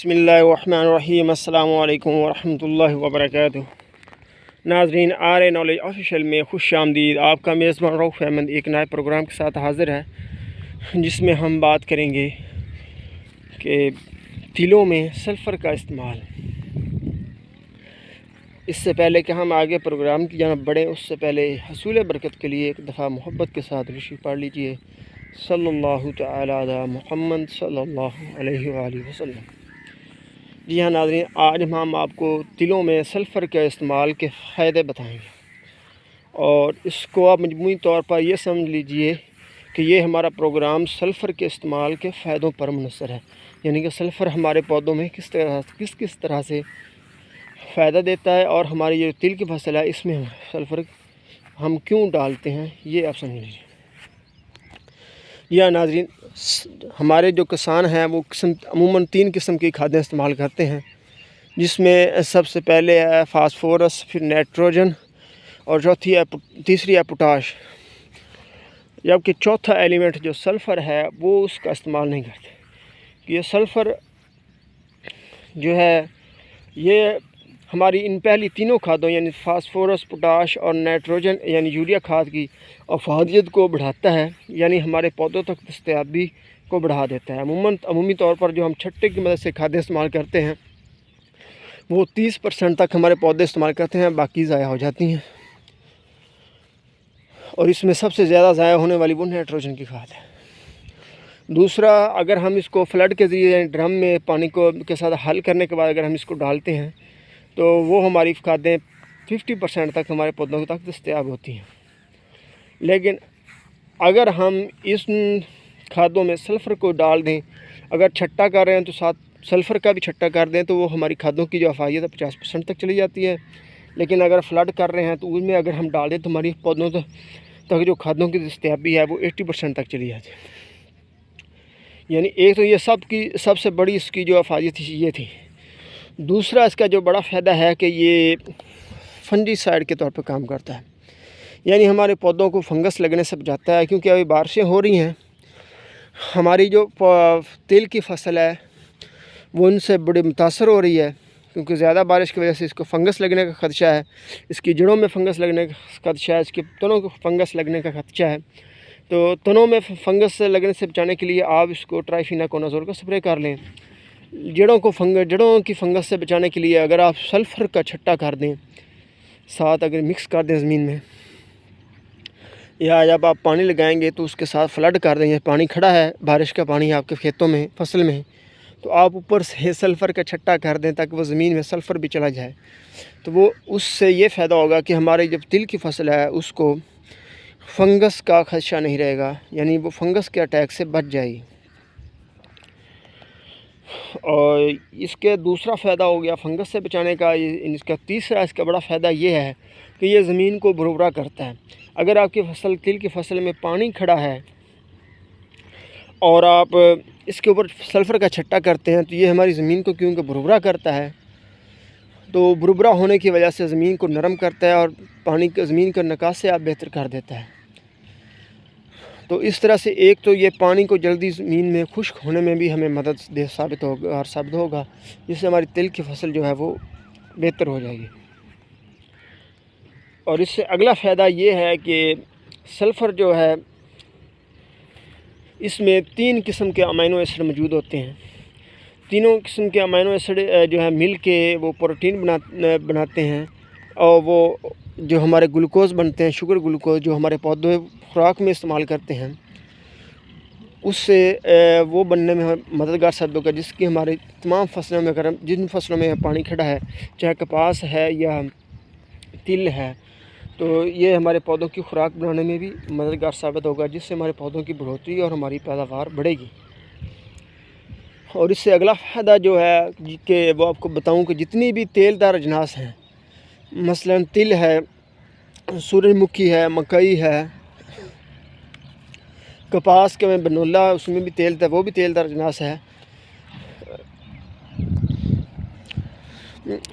बिस्मिल्लाहिर्रहमानिर्रहीम अस्सलामु अलैकुम वरहमतुल्लाहि वबरकातुहू। नाज़रीन, आर ए नॉलेज ऑफिशियल में खुश आमदीद। आपका मेज़बान रऊफ़ अहमद एक नए प्रोग्राम के साथ हाज़िर है, जिसमें हम बात करेंगे कि तिलों में सल्फ़र का इस्तेमाल। इससे पहले कि हम आगे प्रोग्राम की जानब बढ़ें, उससे पहले हसूल बरकत के लिए एक दफ़ा मोहब्बत के साथ रुशी पढ़ लीजिए। सल्लल्लाहु तआला अला मुहम्मद सल्लल्लाहु अलैहि वसल्लम। जी हाँ नाज़रीन, आज हम आपको तिलों में सल्फ़र के इस्तेमाल के फ़ायदे बताएंगे और इसको आप मजमूई तौर पर यह समझ लीजिए कि ये हमारा प्रोग्राम सल्फ़र के इस्तेमाल के फ़ायदों पर मुनहसर है। यानी कि सल्फ़र हमारे पौधों में किस तरह से फ़ायदा देता है और हमारी जो तिल की फसल है इसमें सल्फ़र हम क्यों डालते हैं, ये आप समझ लीजिए। या नाज़रीन, हमारे जो किसान हैं वो अमूमन 3 किस्म की खादें इस्तेमाल करते हैं, जिसमें सबसे पहले है फास्फोरस, फिर नाइट्रोजन और तीसरी है पोटाश। जबकि चौथा एलिमेंट जो सल्फ़र है वो उसका इस्तेमाल नहीं करते। ये सल्फ़र जो है ये हमारी इन पहली तीनों खादों यानी फास्फोरस, पोटाश और नाइट्रोजन यानी यूरिया खाद की अफादियत को बढ़ाता है, यानी हमारे पौधों तक दस्तयाबी को बढ़ा देता है। अमूमी तौर पर जो हम छट्टे की मदद से खादें इस्तेमाल करते हैं वो 30% तक हमारे पौधे इस्तेमाल करते हैं, बाकी ज़ाया हो जाती हैं। और इसमें सबसे ज़्यादा ज़ाया होने वाली वो नाइट्रोजन की खाद है। दूसरा, अगर हम इसको फ्लड के ज़रिए ड्रम में पानी को के साथ हल करने के बाद अगर हम इसको डालते हैं तो वो हमारी खादें 50% तक हमारे पौधों तक दस्तयाब होती हैं। लेकिन अगर हम इस खादों में सल्फ़र को डाल दें, अगर छट्टा कर रहे हैं तो साथ सल्फ़र का भी छट्टा कर दें, तो वो हमारी खादों की जो अफादियत है 50% तक चली जाती है। लेकिन अगर फ्लड कर रहे हैं तो उसमें अगर हम डाल दें तो हमारी पौधों तक जो खादों की दस्तयाबी है वो 80% तक चली जाती है। यानी एक तो ये सबसे बड़ी इसकी जो अफादियत ये थी। दूसरा, इसका जो बड़ा फ़ायदा है कि ये फंजीसाइड के तौर पर काम करता है, यानी हमारे पौधों को फंगस लगने से बचाता है। क्योंकि अभी बारिशें हो रही हैं, हमारी जो तिल की फसल है वो इनसे बड़ी मुतासर हो रही है, क्योंकि ज़्यादा बारिश की वजह से इसको फंगस लगने का ख़दशा है, इसकी जड़ों में फंगस लगने का ख़दशा है, इसके तनों को फंगस लगने का ख़दशा है। तो तनों में फंगस लगने से बचाने के लिए आप इसको ट्राइफिनाकोनाज़ोल का स्प्रे कर लें। जड़ों की फंगस से बचाने के लिए अगर आप सल्फ़र का छट्टा कर दें, साथ अगर मिक्स कर दें ज़मीन में, या जब आप पानी लगाएंगे तो उसके साथ फ्लड कर दें। पानी खड़ा है, बारिश का पानी आपके खेतों में, फसल में, तो आप ऊपर से सल्फ़र का छट्टा कर दें ताकि वो ज़मीन में सल्फ़र भी चला जाए। तो वो उससे ये फ़ायदा होगा कि हमारी जब तिल की फसल है उसको फंगस का खदशा नहीं रहेगा, यानी वो फंगस के अटैक से बच जाएगी। और इसके दूसरा फ़ायदा हो गया फंगस से बचाने का। इसका तीसरा इसका बड़ा फ़ायदा ये है कि ये ज़मीन को भुरभुरा करता है। अगर आपकी तिल की फसल में पानी खड़ा है और आप इसके ऊपर सल्फ़र का छट्टा करते हैं तो ये हमारी ज़मीन को क्योंकि भुरभुरा करता है, तो भुरभुरा होने की वजह से ज़मीन को नरम करता है और पानी का ज़मीन का निकास आप बेहतर कर देता है। तो इस तरह से एक तो ये पानी को जल्दी ज़मीन में खुश्क होने में भी हमें मदद साबित होगा, जिससे हमारी तिल की फसल जो है वो बेहतर हो जाएगी। और इससे अगला फ़ायदा ये है कि सल्फ़र जो है इसमें 3 किस्म के अमीनो एसिड मौजूद होते हैं। तीनों किस्म के अमीनो एसिड जो है मिल के वो प्रोटीन बनाते हैं, और वो जो हमारे ग्लूकोज़ बनते हैं, शुगर ग्लूकोज़, जो हमारे पौधे खुराक में इस्तेमाल करते हैं, उससे वो बनने में मददगार साबित होगा, जिसकी हमारी तमाम फसलों में, अगर जिन फसलों में पानी खड़ा है, चाहे कपास है या तिल है, तो ये हमारे पौधों की खुराक बनाने में भी मददगार साबित होगा, जिससे हमारे पौधों की बढ़ोतरी और हमारी पैदावार बढ़ेगी। और इससे अगला फ़ायदा जो है कि वो आपको बताऊं कि जितनी भी तेलदार अजनास हैं, मसलन तिल है, सूरजमुखी है, मकई है, कपास के में बनोला, उसमें भी तेल था, वो भी तेलदार अजनास है।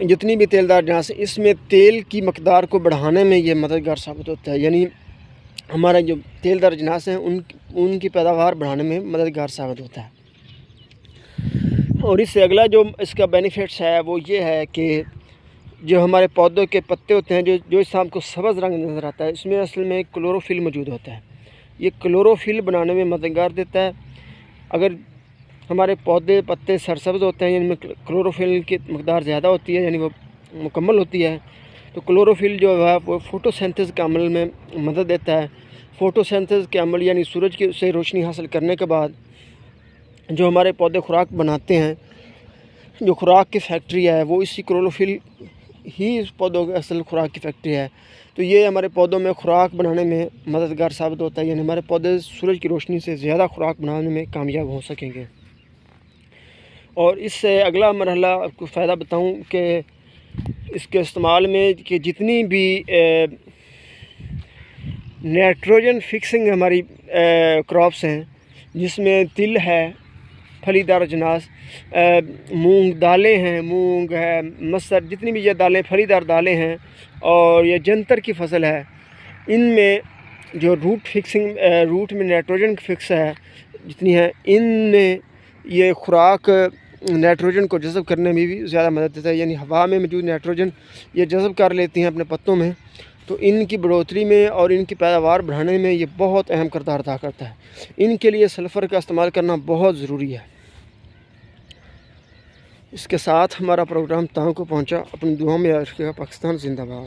जितनी भी तेलदार अजनास, इसमें तेल की मकदार को बढ़ाने में ये मददगार साबित होता है, यानी हमारा जो तेलदार अजनास हैं उनकी पैदावार बढ़ाने में मददगार साबित होता है। और इससे अगला जो इसका बेनिफिट्स है वो ये है कि जो हमारे पौधों के पत्ते होते हैं, जो इस शाम को सब्ज़ रंग नज़र आता है, इसमें असल में क्लोरोफिल मौजूद होता है। ये क्लोरोफिल बनाने में मददगार देता है। अगर हमारे पौधे पत्ते सरसब्ज़ होते हैं, इनमें क्लोरोफिल की मकदार ज़्यादा होती है, यानी वो मुकम्मल होती है, तो क्लोरोफिल जो है वो फ़ोटोसिंथेसिस के अमल में मदद देता है। फ़ोटोसिंथेसिस के अमल यानी सूरज की से रोशनी हासिल करने के बाद जो हमारे पौधे खुराक बनाते हैं, जो खुराक की फैक्ट्री है वो इसी क्लोरोफिल ही इस पौधों की असल खुराक की फैक्ट्री है। तो ये हमारे पौधों में खुराक बनाने में मददगार साबित होता है, यानी हमारे पौधे सूरज की रोशनी से ज़्यादा खुराक बनाने में कामयाब हो सकेंगे। और इससे अगला मरहला आपको फ़ायदा बताऊं कि इसके इस्तेमाल में कि जितनी भी नाइट्रोजन फिक्सिंग हमारी क्रॉप्स हैं, जिसमें तिल है, फलीदार अजनास, मूंग दालें हैं, मूंग है, मसर, जितनी भी ये दालें फलीदार दालें हैं और ये जंतर की फसल है, इनमें जो रूट में नाइट्रोजन की फिक्स है जितनी है, इनमें ये खुराक नाइट्रोजन को जज़ब करने में भी ज़्यादा मदद देता है। यानी हवा में मौजूद नाइट्रोजन ये जज़ब कर लेती हैं अपने पत्तों में, तो इनकी बढ़ोतरी में और इनकी पैदावार बढ़ाने में ये बहुत अहम किरदार अदा करता है। इनके लिए सल्फ़र का इस्तेमाल करना बहुत ज़रूरी है। इसके साथ हमारा प्रोग्राम तहाँ को पहुँचा। अपनी दुआओं में याद रखिएगा। पाकिस्तान जिंदाबाद।